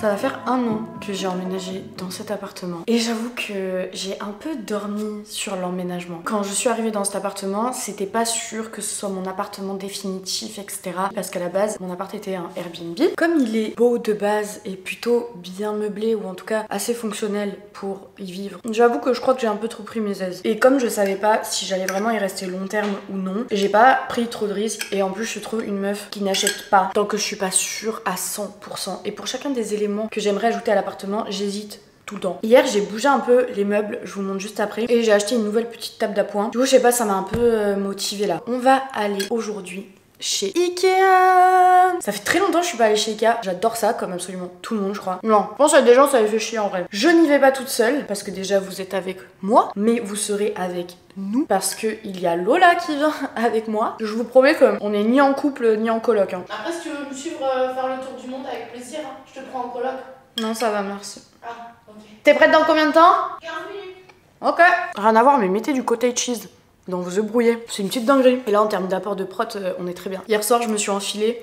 Ça va faire 1 an que j'ai emménagé dans cet appartement. Et j'avoue que j'ai un peu dormi sur l'emménagement. Quand je suis arrivée dans cet appartement, c'était pas sûr que ce soit mon appartement définitif, etc. Parce qu'à la base, mon appart était un Airbnb. Comme il est beau de base et plutôt bien meublé, ou en tout cas assez fonctionnel pour y vivre, j'avoue que je crois que j'ai un peu trop pris mes aises. Et comme je savais pas si j'allais vraiment y rester long terme ou non, j'ai pas pris trop de risques. Et en plus, je suis trop une meuf qui n'achète pas tant que je suis pas sûre à 100%. Et pour chacun des éléments que j'aimerais ajouter à l'appartement, j'hésite tout le temps. Hier, j'ai bougé un peu les meubles, je vous montre juste après, et j'ai acheté une nouvelle petite table d'appoint. Du coup, je sais pas, ça m'a un peu motivée là. On va aller aujourd'hui chez Ikea. Ça fait très longtemps que je suis pas allée chez Ikea. J'adore ça, comme absolument tout le monde, je crois. Non, je pense à des gens, ça les fait chier en vrai. Je n'y vais pas toute seule, parce que déjà vous êtes avec moi, mais vous serez avec nous, parce que il y a Lola qui vient avec moi. Je vous promets qu'on est ni en couple ni en coloc. Hein. Après, si tu veux me suivre faire le tour du monde avec plaisir, hein. Je te prends en coloc. Non, ça va, merci. Ah, ok. T'es prête dans combien de temps? 15 minutes. Ok. Rien à voir, mais mettez du cottage cheese dans vos œufs brouillés. C'est une petite dinguerie. Et là, en termes d'apport de prot, on est très bien. Hier soir, je me suis enfilé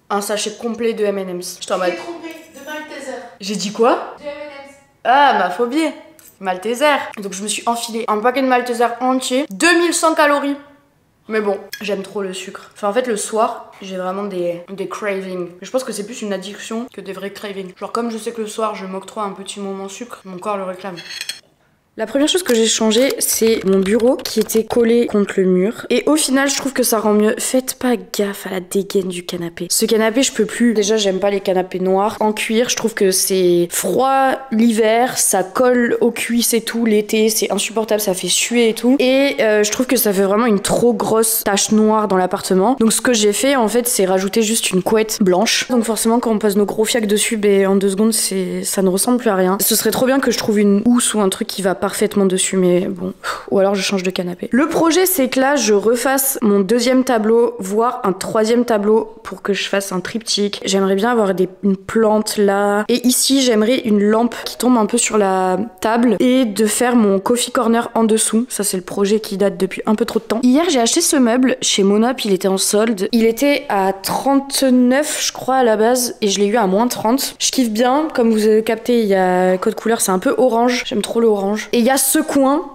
un sachet complet de M&M's. J'étais en mode... J'ai trompé, de Malteser. J'ai dit quoi? De M&M's. Ah, ma phobie. Malteser. Donc je me suis enfilé un paquet de Malteser entier. 2100 calories. Mais bon, j'aime trop le sucre. Enfin, en fait, le soir, j'ai vraiment des cravings. Je pense que c'est plus une addiction que des vrais cravings. Genre, comme je sais que le soir, je m'octroie un petit moment sucre, mon corps le réclame. La première chose que j'ai changé, c'est mon bureau qui était collé contre le mur. Et au final, je trouve que ça rend mieux. Faites pas gaffe à la dégaine du canapé. Ce canapé, je peux plus. Déjà, j'aime pas les canapés noirs. En cuir, je trouve que c'est froid l'hiver, ça colle aux cuisses et tout. L'été, c'est insupportable, ça fait suer et tout. Et je trouve que ça fait vraiment une trop grosse tache noire dans l'appartement. Donc ce que j'ai fait, en fait, c'est rajouter juste une couette blanche. Donc forcément, quand on pose nos gros fiacs dessus, ben, en 2 secondes, ça ne ressemble plus à rien. Ce serait trop bien que je trouve une housse ou un truc qui va parfaitement dessus, mais bon, ou alors je change de canapé. Le projet, c'est que là je refasse mon 2e tableau, voire un 3e tableau pour que je fasse un triptyque. J'aimerais bien avoir une plante là, et ici j'aimerais une lampe qui tombe un peu sur la table et de faire mon coffee corner en dessous. Ça, c'est le projet qui date depuis un peu trop de temps. Hier, j'ai acheté ce meuble chez Monop, il était en solde. Il était à 39 je crois à la base, et je l'ai eu à moins 30. Je kiffe bien, comme vous avez capté, il y a code couleur, c'est un peu orange, j'aime trop le orange. Et il y a ce coin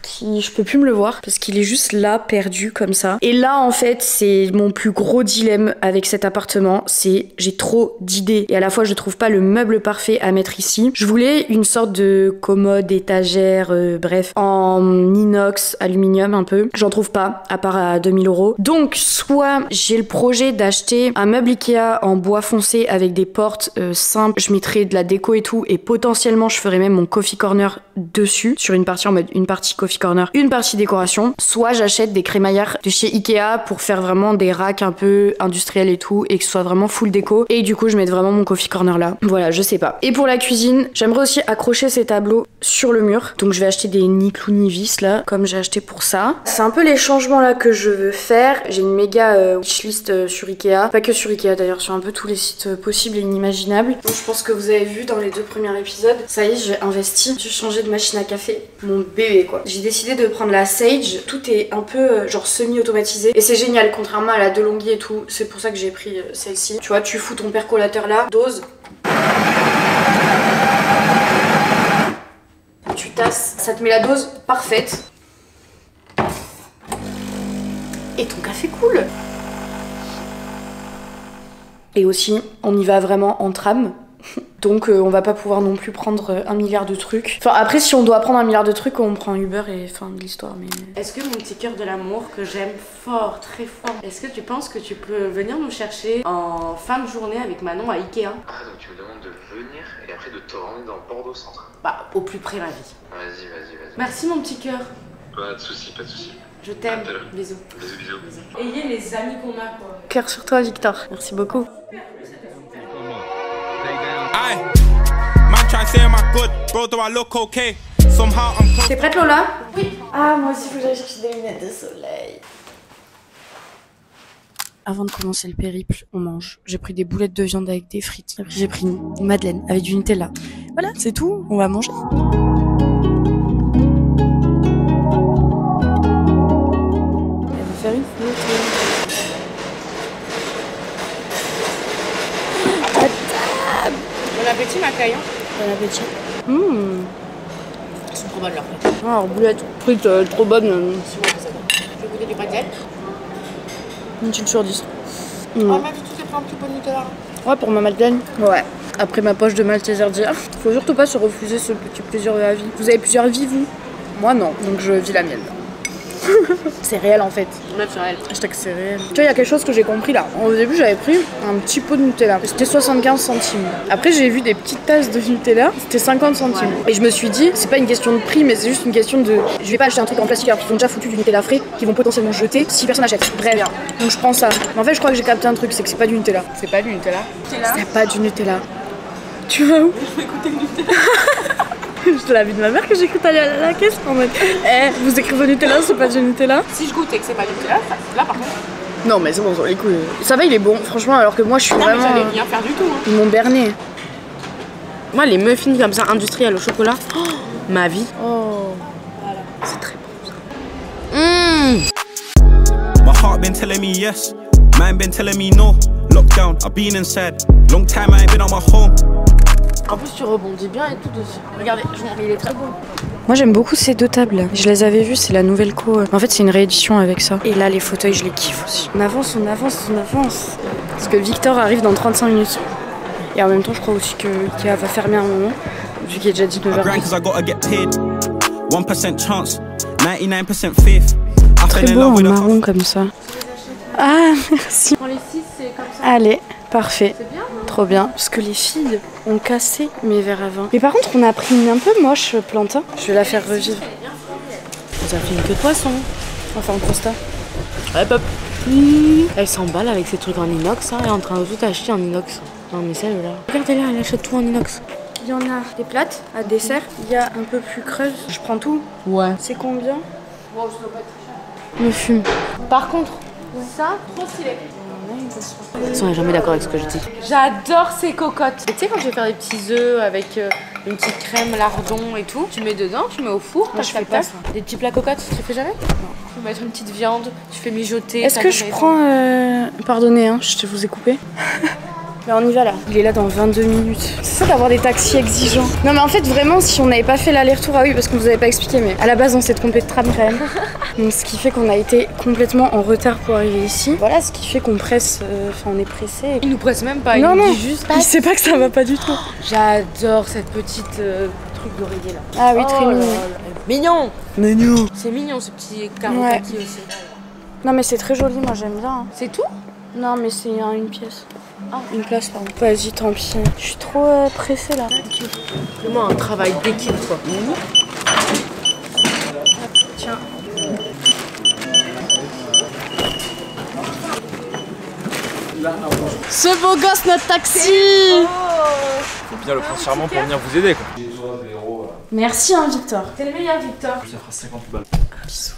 qui, je peux plus me le voir parce qu'il est juste là, perdu comme ça. Et là, en fait, c'est mon plus gros dilemme avec cet appartement, c'est j'ai trop d'idées et à la fois je trouve pas le meuble parfait à mettre ici. Je voulais une sorte de commode, étagère, bref, en inox, aluminium un peu. J'en trouve pas, à part à 2000 €. Donc, soit j'ai le projet d'acheter un meuble Ikea en bois foncé avec des portes simples, je mettrais de la déco et tout, et potentiellement je ferais même mon coffee corner dessus, sur une partie en mode une partie coffee corner, une partie décoration. Soit j'achète des crémaillères de chez Ikea pour faire vraiment des racks un peu industriels et tout, et que ce soit vraiment full déco, et du coup je mette vraiment mon coffee corner là. Voilà, je sais pas. Et pour la cuisine, j'aimerais aussi accrocher ces tableaux sur le mur, donc je vais acheter des ni clous ni vis là, comme j'ai acheté pour ça. C'est un peu les changements là que je veux faire. J'ai une méga wishlist sur Ikea, pas que sur Ikea d'ailleurs, sur un peu tous les sites possibles et inimaginables. Donc je pense que vous avez vu dans les 2 premiers épisodes, ça y est, j'ai investi, j'ai changé de machine à café, mon bébé quoi. J'ai décidé de prendre la Sage, tout est un peu genre semi-automatisé et c'est génial, contrairement à la DeLonghi et tout, c'est pour ça que j'ai pris celle-ci. Tu vois, tu fous ton percolateur là, dose. Tu tasses, ça te met la dose parfaite. Et ton café coule. Et aussi, on y va vraiment en tram. Donc on va pas pouvoir non plus prendre 1 milliard de trucs. Enfin après, si on doit prendre 1 milliard de trucs, on prend Uber et fin de l'histoire. Mais est-ce que mon petit cœur de l'amour que j'aime fort, très fort, est-ce que tu penses que tu peux venir nous chercher en fin de journée avec Manon à Ikea? Ah, donc tu me demandes de venir et après de te rendre dans Bordeaux Centre. Bah au plus près ma vie. Vas-y, vas-y, vas-y. Merci mon petit cœur. Pas de soucis, pas de soucis. Je t'aime. À tout à l'heure. Bisous. Bisous, bisous. Ayez les amis qu'on a quoi. cœur sur toi, Victor. Merci beaucoup. T'es prête, Lola? Oui. Ah, moi aussi, il faut que j'aille chercher des lunettes de soleil. Avant de commencer le périple, on mange. J'ai pris des boulettes de viande avec des frites. Après, j'ai pris une madeleine avec du Nutella. Voilà, c'est tout. On va manger. Elle va faire une photo. À table. Bon appétit. appétit, ma caille. Bon appétit. Elles sont trop bonnes leurs frites. Ah, alors, boulettes frites trop bonnes. C'est bon, ça va. Je vais goûter du bretzel. Une petite sur 10. Oh, mais tu t'es pris un petit peu de Nutella. Ouais, pour ma Madeleine. Ouais. Après ma poche de Malteser d'hier. Faut surtout pas se refuser ce petit plaisir de la vie. Vous avez plusieurs vies, vous? Moi, non. Donc je vis la mienne. C'est réel en fait. Ouais, c'est réel. Hashtag c'est réel. Tu vois, il y a quelque chose que j'ai compris là. Au début, j'avais pris un petit pot de Nutella. C'était 75 centimes. Après, j'ai vu des petites tasses de Nutella. C'était 50 centimes. Ouais. Et je me suis dit, c'est pas une question de prix, mais c'est juste une question de. Je vais pas acheter un truc en plastique alors qu'ils ont déjà foutu du Nutella frais, qu'ils vont potentiellement jeter si personne achète. Bref. Donc je prends ça. Mais en fait, je crois que j'ai capté un truc, c'est que c'est pas du Nutella. C'est pas du Nutella. C'est pas du Nutella. Tu vas où? Je vais écouter le Nutella. Je te l'avais de ma mère que j'ai cru aller à la caisse en mode vous écrivez Nutella, c'est pas du Nutella? Si je goûte et que c'est pas du Nutella, là par contre. Non mais c'est bon, sur les couilles. Ça va, il est bon, franchement, alors que moi je suis non, vraiment. Mais j'allais rien faire du tout. Hein. Ils m'ont berné. Moi, les muffins comme ça, industriels au chocolat, ma vie. Oh. Voilà. C'est très bon ça. My heart been telling me yes, mind been telling me no. Lockdown, I've been inside. Long time I ain't been on my home. En plus, tu rebondis bien et tout dessus. Regardez, il est très beau. Moi j'aime beaucoup ces deux tables. Je les avais vues, c'est la nouvelle co. En fait, c'est une réédition avec ça. Et là, les fauteuils, je les kiffe aussi. On avance, on avance, on avance. Parce que Victor arrive dans 35 minutes. Et en même temps, je crois aussi que Ikea va fermer un moment. Vu qu'il est déjà 19h. 1% chance, 99% faith. Très beau en marron comme ça. Ah, merci. Quand les 6, c'est comme ça. Allez, parfait. C'est bien. Trop bien. Parce que les filles ont cassé mes verres à vin. Mais par contre, on a pris une un peu moche plante. Je vais la faire revivre. Ça fait une queue de poisson. Enfin, un constat. Hop hop. Elle s'emballe avec ses trucs en inox. Hein. Elle est en train de tout acheter en inox. Non, mais celle-là. Regardez-la, elle achète tout en inox. Il y en a des plates à dessert. Il y a un peu plus creuse. Je prends tout. Ouais. C'est combien? Wow, ça doit pas être très cher. Me fume. Par contre, ça, trop stylé. De toute façon, on n'est jamais d'accord avec ce que je dis. J'adore ces cocottes. Et tu sais, quand je vais faire des petits œufs avec une petite crème, lardon et tout, tu mets dedans, tu mets au four, moi, je fais pas ça. Des petits plats cocottes, tu fais jamais? Non. Tu peux mettre une petite viande, tu fais mijoter. Est-ce que je prends... Pardonnez, hein, je vous ai coupé. Là, on y va là. Il est là dans 22 minutes. C'est ça d'avoir des taxis exigeants. Non mais en fait vraiment si on n'avait pas fait l'aller-retour, ah oui parce qu'on vous avait pas expliqué mais à la base on s'est trompé de tram quand même. Donc ce qui fait qu'on a été complètement en retard pour arriver ici. Voilà ce qui fait qu'on presse, enfin on est pressé. Il nous presse même pas, non, il nous non, dit juste il sait pas que ça va pas du tout. J'adore cette petite truc d'oreiller là. Ah oui très mignon. Mignon. Mignon. C'est mignon ce petit carreau kaki aussi. Non mais c'est très joli, moi j'aime bien. Hein. C'est tout? Non mais c'est une pièce. Ah, une place pardon. Vas-y tant pis. Je suis trop pressée là. Vraiment un travail d'équipe quoi. Tiens. Ce beau gosse notre taxi. Faut bien le prendre charmant pour venir vous aider quoi. Merci hein Victor. T'es le meilleur Victor. Ça fera 50 balles. Bisous.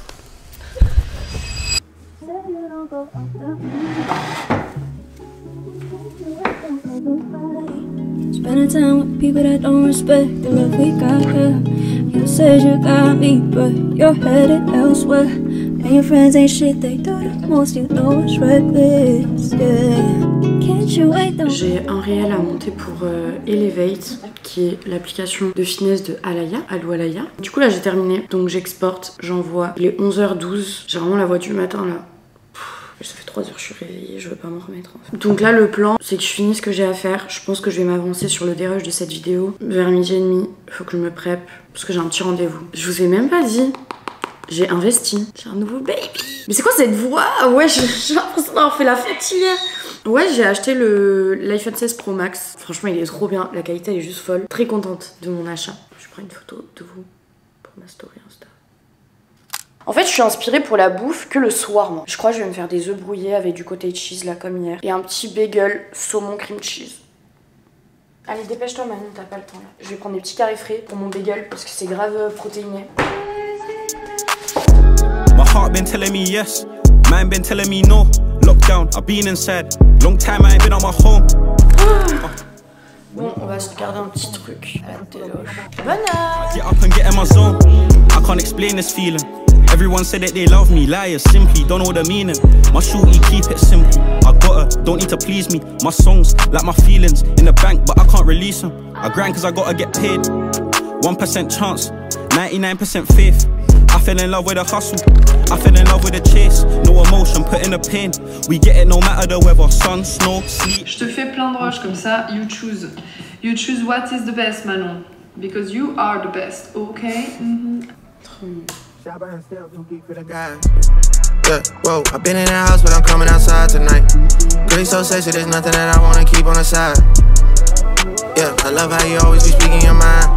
Spending time with people that don't respect the love we got here. You said you got me, but you're headed elsewhere. And your friends ain't shit, they do the most, you know it's reckless, yeah. Can't you wait though? J'ai un réel à monter pour Elevate, qui est l'application de finesse de Alaya, Allo Alaya. Du coup là j'ai terminé, donc j'exporte, j'envoie. Il est 11h12, j'ai vraiment la voix du matin là. Ça fait 3 heures que je suis réveillée, je veux pas m'en remettre en fait. Donc là le plan c'est que je finis ce que j'ai à faire. Je pense que je vais m'avancer sur le dérush de cette vidéo. Vers 12h30, faut que je me prep parce que j'ai un petit rendez-vous. Je vous ai même pas dit, j'ai investi. J'ai un nouveau baby. Mais c'est quoi cette voix? Ouais, j'ai l'impression d'avoir fait la fête hier. Ouais, j'ai acheté l'iPhone 16 Pro Max. Franchement il est trop bien, la qualité elle est juste folle. Très contente de mon achat. Je prends une photo de vous pour ma story Insta. En fait, je suis inspirée pour la bouffe que le soir, moi. Je crois que je vais me faire des œufs brouillés avec du cottage cheese, là, comme hier. Et un petit bagel saumon cream cheese. Allez, dépêche-toi, Manu, t'as pas le temps, là. Je vais prendre des petits carrés frais pour mon bagel, parce que c'est grave protéiné. My heart been telling me yes, mind been telling me no. Lockdown, I've been inside. Long time I ain't been on my home. Bon, on va se regarder un petit truc à la téloche. Bonne heure. Get up and get in my zone. I can't explain this feeling. Everyone said that they love me, liars simply don't know the meaning. My shorty keep it simple, I got her, don't need to please me. My songs, like my feelings, in the bank but I can't release them. I grind cause I gotta get paid, 1% chance, 99% faith. I fell in love with the hustle, I fell in love with the chase. No emotion, put in the pain. We get it no matter the weather, sun, snow, sleet. Je te fais plein de rush comme ça, you choose. You choose what is the best, Manon. Because you are the best, okay? Yeah, whoa, I've been in that house, but I'm coming outside tonight. Girl, so sexy, there's nothing that I wanna keep on the side. Yeah, I love how you always be speaking your mind.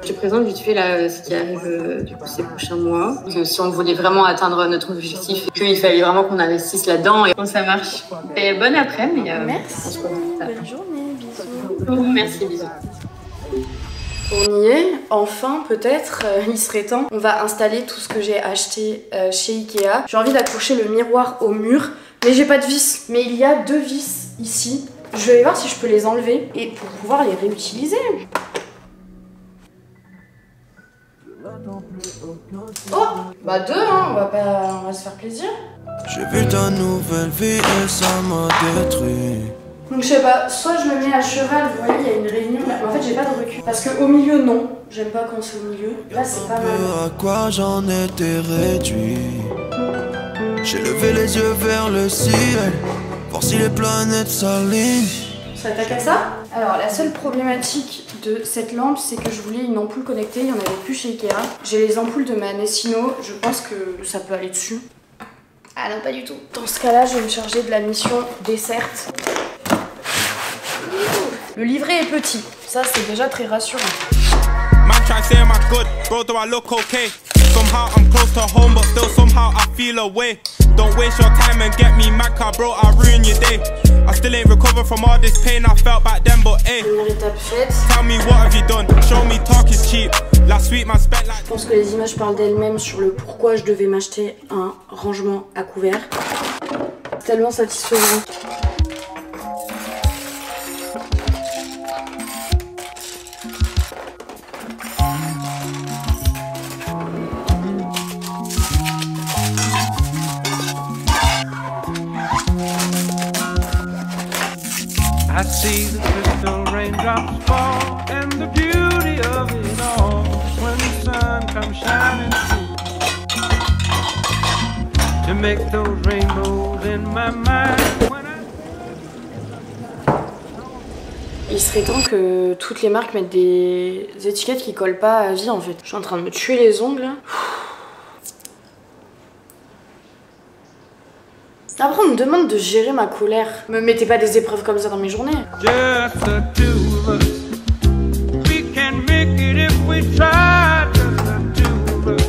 Je te présente vite fait là, ce qui arrive du coup ces prochains mois. Que si on voulait vraiment atteindre notre objectif, qu'il fallait vraiment qu'on investisse là-dedans et ça marche. Et bonne après-midi. Merci, bonne journée, bisous. Oh, merci, bisous. On y est, enfin peut-être, il serait temps. On va installer tout ce que j'ai acheté chez Ikea. J'ai envie d'accrocher le miroir au mur, mais j'ai pas de vis. Mais il y a 2 vis ici. Je vais voir si je peux les enlever et pour pouvoir les réutiliser. Oh, bah 2 hein, on va se faire plaisir. J'ai vu ta nouvelle vie et ça m'a détruit. Donc je sais pas, soit je me mets à cheval, vous voyez, il y a une réunion là. Mais en fait j'ai pas de recul. Parce qu'au milieu non, j'aime pas quand c'est au milieu. Là c'est pas mal. À quoi j'en étais réduit. J'ai levé les yeux vers le ciel, voir si les planètes s'alignent. Ça attaque à ça? Alors la seule problématique de cette lampe, c'est que je voulais une ampoule connectée, il y en avait plus chez Ikea. J'ai les ampoules de ma Nessino, je pense que ça peut aller dessus. Ah non, pas du tout. Dans ce cas-là, je vais me charger de la mission desserte. Le livret est petit, ça c'est déjà très rassurant. Somehow I'm close to home, but still somehow I feel away. Don't waste your time and get me mad, car bro, I'll ruin your day. I still ain't recovered from all this pain I felt back then, but hey. Première étape faite. Tell me what have you done? Show me talk is cheap. Last week man spent like. Je pense que les images parlent d'elles-mêmes sur le pourquoi je devais m'acheter un rangement à couvert. C'est tellement satisfaisant. I see the crystal raindrops fall and the beauty of it all when the sun comes shining through to make those rainbows in my mind when Il serait temps que toutes les marques mettent des étiquettes qui collent pas à vie en fait. Je suis en train de me tuer les ongles. Après on me demande de gérer ma colère. Me mettez pas des épreuves comme ça dans mes journées. just the two of us. We can make it if we try, just the two of us.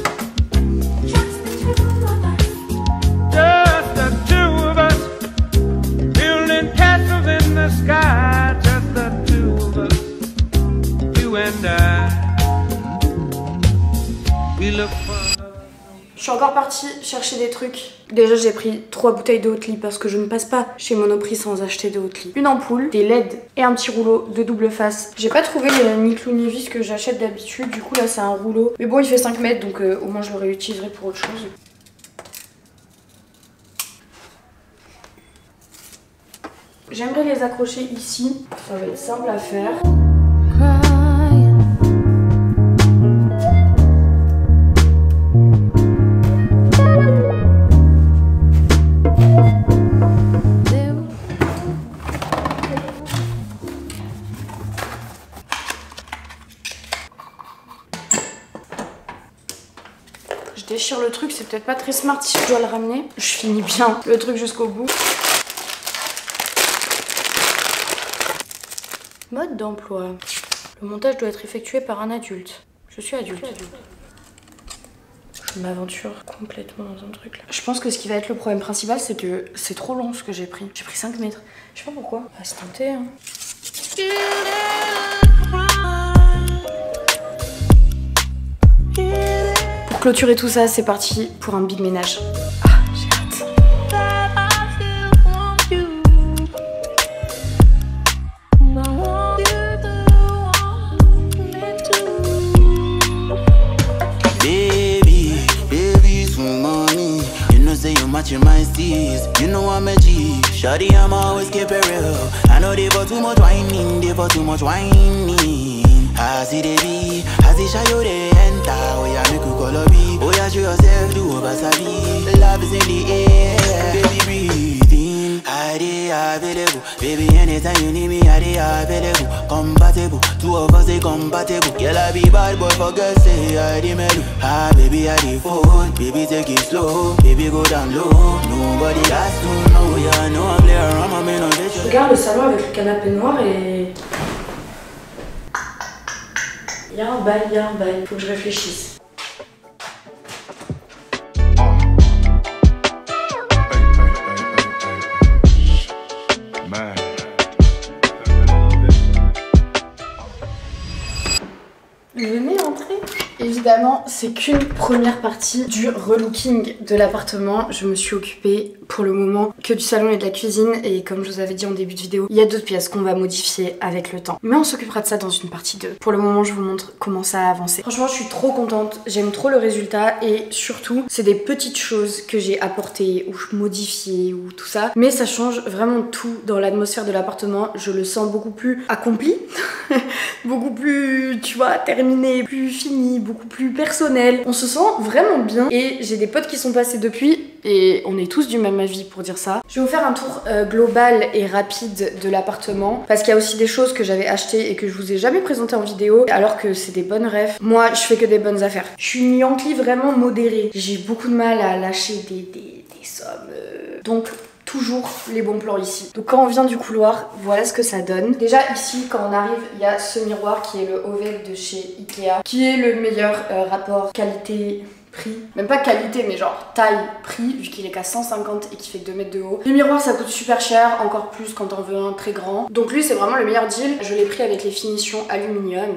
Just the two of us. Building castles in the sky, just the two of us. You and I. We look for. Je suis encore partie chercher des trucs. Déjà j'ai pris 3 bouteilles de Oatly parce que je ne passe pas chez Monoprix sans acheter de Oatly. Une ampoule, des LED et un petit rouleau de double face. J'ai pas trouvé ni clou ni vis que j'achète d'habitude. Du coup là c'est un rouleau. Mais bon il fait 5 mètres donc au moins je le réutiliserai pour autre chose. J'aimerais les accrocher ici. Ça va être simple à faire. Je déchire le truc, c'est peut-être pas très smart si je dois le ramener. Je finis bien le truc jusqu'au bout. Mode d'emploi. Le montage doit être effectué par un adulte. Je suis adulte. Je m'aventure complètement dans un truc là. Je pense que ce qui va être le problème principal, c'est que c'est trop long ce que j'ai pris. J'ai pris 5 mètres. Je sais pas pourquoi. On va se tenter hein. Pour clôturer tout ça, c'est parti pour un big ménage. Ah, j'ai hâte. matching my steez. You know I'm a G, shawty, I'm always keep it real. I know they for too much whining, they for too much whining. I see the be, I see Shayo they enter. Oh yeah, make you call a B. Oh yeah, show yourself, do over sabi. Love is in the air, baby breathe in. I dey available, baby anytime you need me, I dey available. Compatible, two of us they compatible. Girl I be bad boy for girls say I dey mellow. Ah baby I dey fold, baby take it slow, baby go down low. Nobody has to know, yeah I know I play around, I'm in on this. Je regarde le salon avec le canapé noir et... Il y a un bail, faut que je réfléchisse. Venez entrer. Évidemment, c'est qu'une première partie du relooking de l'appartement. Je me suis occupée pour le moment que du salon et de la cuisine. Et comme je vous avais dit en début de vidéo, il y a d'autres pièces qu'on va modifier avec le temps. Mais on s'occupera de ça dans une partie 2. Pour le moment, je vous montre comment ça a avancé. Franchement, je suis trop contente. J'aime trop le résultat. Et surtout, c'est des petites choses que j'ai apportées ou modifiées ou tout ça. Mais ça change vraiment tout dans l'atmosphère de l'appartement. Je le sens beaucoup plus accompli. Beaucoup plus, tu vois, terminé, plus fini, beaucoup plus personnel. On se sent vraiment bien et j'ai des potes qui sont passés depuis et on est tous du même avis pour dire ça. Je vais vous faire un tour global et rapide de l'appartement parce qu'il y a aussi des choses que j'avais achetées et que je vous ai jamais présentées en vidéo alors que c'est des bonnes rêves. Moi, je fais que des bonnes affaires. Je suis une Yankee vraiment modérée. J'ai beaucoup de mal à lâcher des sommes. Donc... toujours les bons plans ici. Donc quand on vient du couloir, voilà ce que ça donne. Déjà ici, quand on arrive, il y a ce miroir qui est le Ovale de chez Ikea, qui est le meilleur rapport qualité-prix. Même pas qualité, mais genre taille-prix, vu qu'il est qu'à 150 et qu'il fait 2 mètres de haut. Les miroirs, ça coûte super cher, encore plus quand on veut un très grand. Donc lui, c'est vraiment le meilleur deal. Je l'ai pris avec les finitions aluminium.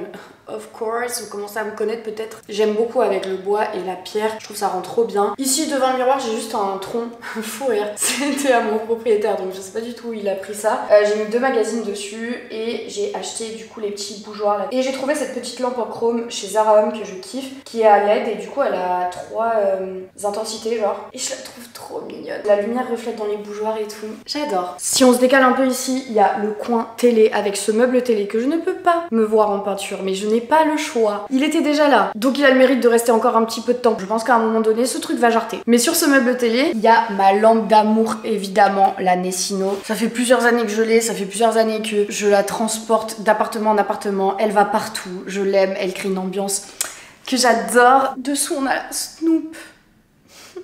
Of course, vous commencez à me connaître peut-être. J'aime beaucoup avec le bois et la pierre, je trouve ça rend trop bien. Ici devant le miroir j'ai juste un tronc, fou rire. C'était à mon propriétaire donc je sais pas du tout où il a pris ça. J'ai mis 2 magazines dessus et j'ai acheté du coup les petits bougeoirs là. Et j'ai trouvé cette petite lampe en chrome chez Zara Home que je kiffe, qui est à LED et du coup elle a 3 intensités genre. Et je la trouve trop mignonne. La lumière reflète dans les bougeoirs et tout. J'adore. Si on se décale un peu ici, il y a le coin télé avec ce meuble télé que je ne peux pas me voir en peinture, mais je n'ai pas le choix. Il était déjà là, donc il a le mérite de rester encore un petit peu de temps. Je pense qu'à un moment donné, ce truc va jarter. Mais sur ce meuble télé, il y a ma lampe d'amour, évidemment, la Nessino. Ça fait plusieurs années que je l'ai, ça fait plusieurs années que je la transporte d'appartement en appartement. Elle va partout, je l'aime, elle crée une ambiance que j'adore. Dessous, on a la Snoop.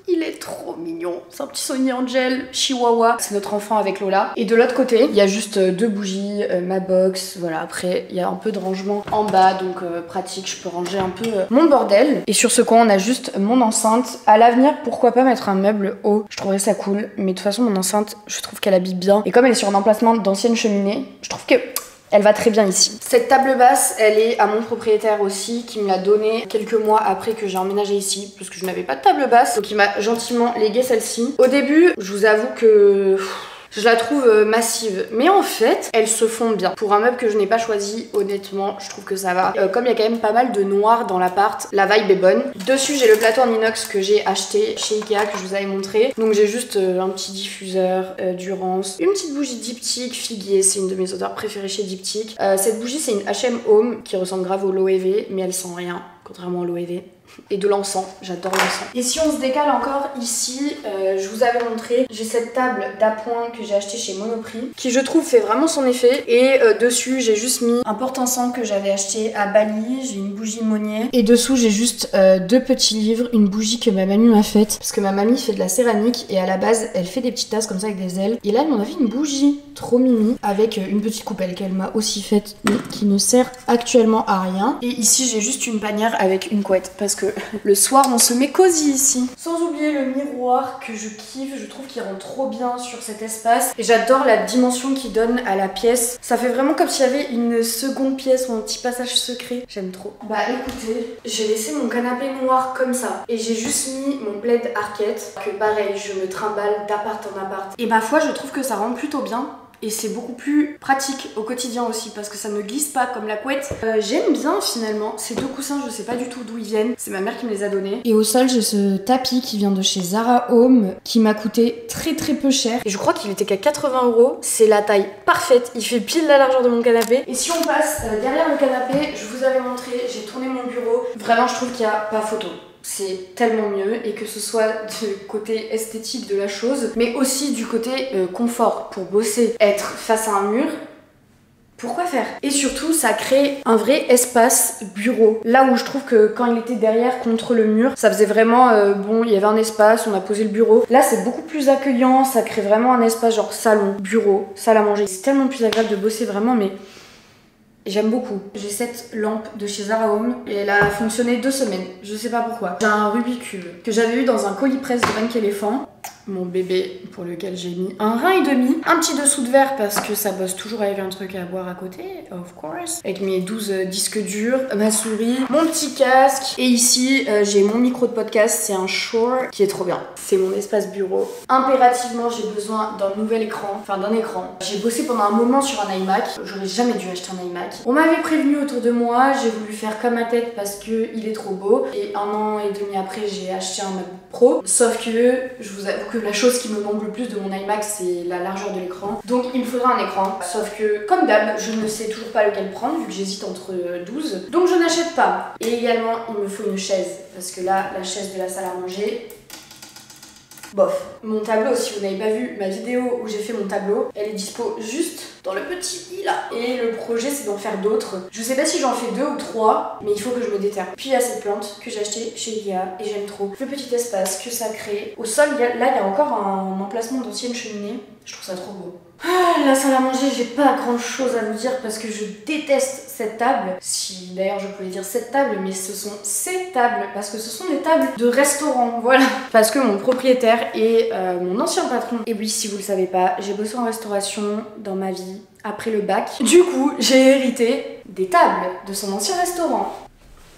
Il est trop mignon. C'est un petit Sonny Angel Chihuahua. C'est notre enfant avec Lola. Et de l'autre côté, il y a juste 2 bougies, ma box. Voilà, après, il y a un peu de rangement en bas. Donc pratique, je peux ranger un peu mon bordel. Et sur ce coin, on a juste mon enceinte. À l'avenir, pourquoi pas mettre un meuble haut? Je trouverais ça cool. Mais de toute façon, mon enceinte, je trouve qu'elle habite bien. Et comme elle est sur un emplacement d'ancienne cheminée, je trouve que... elle va très bien ici. Cette table basse, elle est à mon propriétaire aussi, qui me l'a donnée quelques mois après que j'ai emménagé ici, parce que je n'avais pas de table basse. Donc il m'a gentiment légué celle-ci. Au début, je vous avoue que... je la trouve massive, mais en fait, elle se fond bien. Pour un meuble que je n'ai pas choisi, honnêtement, je trouve que ça va. Comme il y a quand même pas mal de noir dans l'appart, la vibe est bonne. Dessus, j'ai le plateau en inox que j'ai acheté chez Ikea, que je vous avais montré. Donc j'ai juste un petit diffuseur, du rance, une petite bougie diptyque, figuier, c'est une de mes odeurs préférées chez Diptyque. Cette bougie, c'est une H&M Home qui ressemble grave au Loewe, mais elle sent rien, contrairement au Loewe. Et de l'encens, j'adore l'encens. Et si on se décale encore ici, je vous avais montré, j'ai cette table d'appoint que j'ai acheté chez Monoprix, qui je trouve fait vraiment son effet. Et dessus j'ai juste mis un porte-encens que j'avais acheté à Bali, j'ai une bougie Monnier. Et dessous j'ai juste 2 petits livres, une bougie que ma mamie m'a faite, parce que ma mamie fait de la céramique et à la base elle fait des petites tasses comme ça avec des ailes. Et là elle m'en a fait une bougie trop mimi avec une petite coupelle qu'elle m'a aussi faite, mais qui ne sert actuellement à rien. Et ici j'ai juste une panière avec une couette, parce que le soir on se met cosy ici. Sans oublier le miroir que je kiffe, je trouve qu'il rend trop bien sur cet espace. Et j'adore la dimension qu'il donne à la pièce. Ça fait vraiment comme s'il y avait une seconde pièce ou un petit passage secret. J'aime trop. Bah écoutez, j'ai laissé mon canapé noir comme ça. Et j'ai juste mis mon plaid Arquette, que pareil, je me trimballe d'appart en appart. Et ma foi, je trouve que ça rend plutôt bien. et c'est beaucoup plus pratique au quotidien aussi parce que ça ne glisse pas comme la couette. J'aime bien finalement ces deux coussins, je sais pas du tout d'où ils viennent, c'est ma mère qui me les a donnés. Et au sol j'ai ce tapis qui vient de chez Zara Home qui m'a coûté très peu cher et je crois qu'il était qu'à 80 €. C'est la taille parfaite, il fait pile la largeur de mon canapé. Et si on passe derrière le canapé, je vous avais montré, j'ai tourné mon bureau, vraiment je trouve qu'il n'y a pas photo. C'est tellement mieux, et que ce soit du côté esthétique de la chose, mais aussi du côté confort pour bosser, être face à un mur. Pourquoi faire? Et surtout, ça crée un vrai espace bureau. Là où je trouve que quand il était derrière contre le mur, ça faisait vraiment bon, il y avait un espace, on a posé le bureau. Là, c'est beaucoup plus accueillant, ça crée vraiment un espace genre salon, bureau, salle à manger. C'est tellement plus agréable de bosser vraiment, mais j'aime beaucoup. J'ai cette lampe de chez Zara Home et elle a fonctionné 2 semaines. Je sais pas pourquoi. J'ai un Rubik's Cube que j'avais eu dans un colis presse de Banque Éléphant. Mon bébé pour lequel j'ai mis un rein et demi, un petit dessous de verre parce que ça bosse toujours avec un truc à boire à côté, of course, avec mes 12 disques durs, ma souris, mon petit casque, et ici j'ai mon micro de podcast, c'est un Shure qui est trop bien. C'est mon espace bureau. Impérativement j'ai besoin d'un nouvel écran, enfin d'un écran. J'ai bossé pendant un moment sur un iMac, j'aurais jamais dû acheter un iMac. On m'avait prévenu autour de moi, j'ai voulu faire comme ma tête parce que il est trop beau, et 1 an et demi après j'ai acheté un MacBook Pro, sauf que je vous avoue que la chose qui me manque le plus de mon iMac, c'est la largeur de l'écran. Donc il me faudra un écran. Sauf que, comme d'hab, je ne sais toujours pas lequel prendre, vu que j'hésite entre 12. Donc je n'achète pas. Et également, il me faut une chaise. Parce que là, la chaise de la salle à manger, bof. Mon tableau, si vous n'avez pas vu ma vidéo où j'ai fait mon tableau, elle est dispo juste dans le petit i là. Et le projet, c'est d'en faire d'autres. Je sais pas si j'en fais 2 ou 3, mais il faut que je me déterre. Puis il y a cette plante que j'ai achetée chez Ikea et j'aime trop. Le petit espace que ça crée. Au sol, là, il y a encore un emplacement d'ancienne cheminée. Je trouve ça trop beau. Ah, la salle à manger, j'ai pas grand chose à vous dire parce que je déteste cette table. Si d'ailleurs je pouvais dire cette table, mais ce sont ces tables parce que ce sont des tables de restaurant, voilà. Parce que mon propriétaire est mon ancien patron. Et oui, si vous le savez pas, j'ai bossé en restauration dans ma vie après le bac. Du coup, j'ai hérité des tables de son ancien restaurant.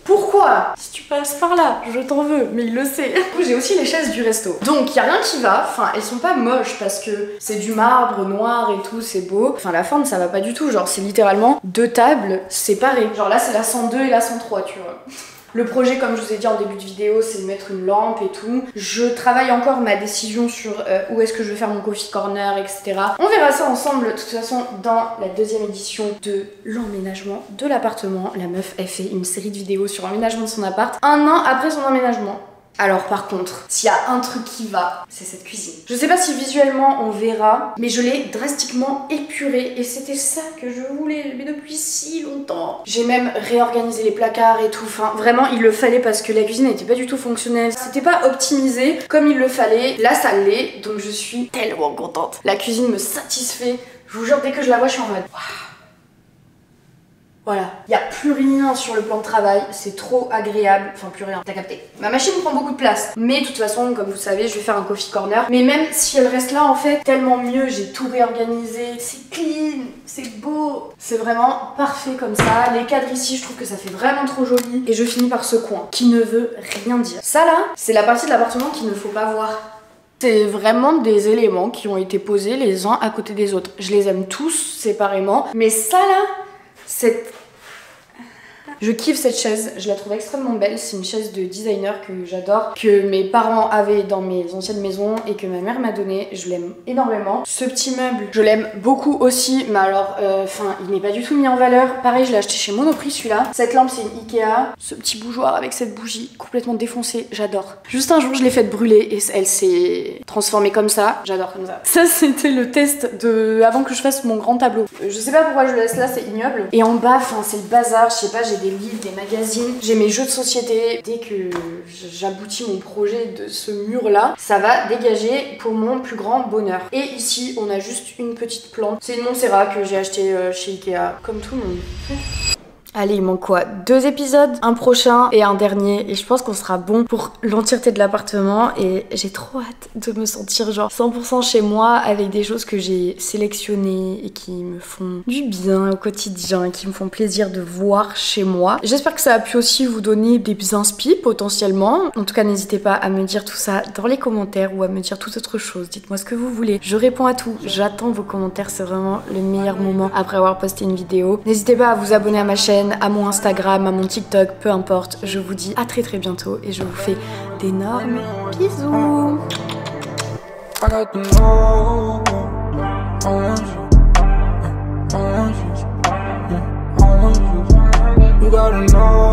Pourquoi? Si tu passes par là, je t'en veux, mais il le sait. J'ai aussi les chaises du resto. Donc, y a rien qui va. Enfin, elles sont pas moches parce que c'est du marbre noir et tout, c'est beau. Enfin, la forme, ça va pas du tout. Genre, c'est littéralement 2 tables séparées. Genre là, c'est la 102 et la 103, tu vois. Le projet, comme je vous ai dit en début de vidéo, c'est de mettre une lampe et tout. Je travaille encore ma décision sur où est-ce que je veux faire mon coffee corner, etc. On verra ça ensemble, de toute façon, dans la 2e édition de l'emménagement de l'appartement. La meuf, elle fait une série de vidéos sur l'emménagement de son appart 1 an après son emménagement. Alors par contre, s'il y a un truc qui va, c'est cette cuisine. Je sais pas si visuellement on verra, mais je l'ai drastiquement épurée et c'était ça que je voulais, mais depuis si longtemps. J'ai même réorganisé les placards et tout, enfin vraiment il le fallait parce que la cuisine n'était pas du tout fonctionnelle. C'était pas optimisé comme il le fallait. Là ça l'est, donc je suis tellement contente. La cuisine me satisfait. Je vous jure, dès que je la vois, je suis en mode waouh. Voilà, il n'y a plus rien sur le plan de travail, c'est trop agréable, enfin plus rien, t'as capté. Ma machine prend beaucoup de place, mais de toute façon, comme vous savez, je vais faire un coffee corner. Mais même si elle reste là, en fait, tellement mieux, j'ai tout réorganisé, c'est clean, c'est beau. C'est vraiment parfait comme ça. Les cadres ici, je trouve que ça fait vraiment trop joli. Et je finis par ce coin, qui ne veut rien dire. Ça là, c'est la partie de l'appartement qu'il ne faut pas voir. C'est vraiment des éléments qui ont été posés les uns à côté des autres. Je les aime tous séparément, mais ça là, je kiffe cette chaise, je la trouve extrêmement belle. C'est une chaise de designer que j'adore, que mes parents avaient dans mes anciennes maisons et que ma mère m'a donné. Je l'aime énormément. Ce petit meuble, je l'aime beaucoup aussi, mais alors, il n'est pas du tout mis en valeur. Pareil, je l'ai acheté chez Monoprix celui-là. Cette lampe, c'est une Ikea. Ce petit bougeoir avec cette bougie complètement défoncée, j'adore. Juste un jour, je l'ai faite brûler et elle s'est transformée comme ça. J'adore comme ça. Ça, c'était le test avant que je fasse mon grand tableau. Je sais pas pourquoi je le laisse là, c'est ignoble. Et en bas, c'est le bazar. Je sais pas, j'ai des livres, des magazines, j'ai mes jeux de société. Dès que j'aboutis mon projet de ce mur là, ça va dégager pour mon plus grand bonheur. Et ici on a juste une petite plante, c'est une Montserrat que j'ai acheté chez Ikea, comme tout le monde. Allez, il manque quoi? 2 épisodes, un prochain et un dernier. Et je pense qu'on sera bon pour l'entièreté de l'appartement. Et j'ai trop hâte de me sentir genre 100% chez moi avec des choses que j'ai sélectionnées et qui me font du bien au quotidien et qui me font plaisir de voir chez moi. J'espère que ça a pu aussi vous donner des inspi potentiellement. En tout cas, n'hésitez pas à me dire tout ça dans les commentaires ou à me dire toute autre chose. Dites-moi ce que vous voulez. Je réponds à tout. J'attends vos commentaires. C'est vraiment le meilleur moment après avoir posté une vidéo. N'hésitez pas à vous abonner à ma chaîne, à mon Instagram, à mon TikTok, peu importe. Je vous dis à très bientôt et je vous fais d'énormes bisous. You gotta know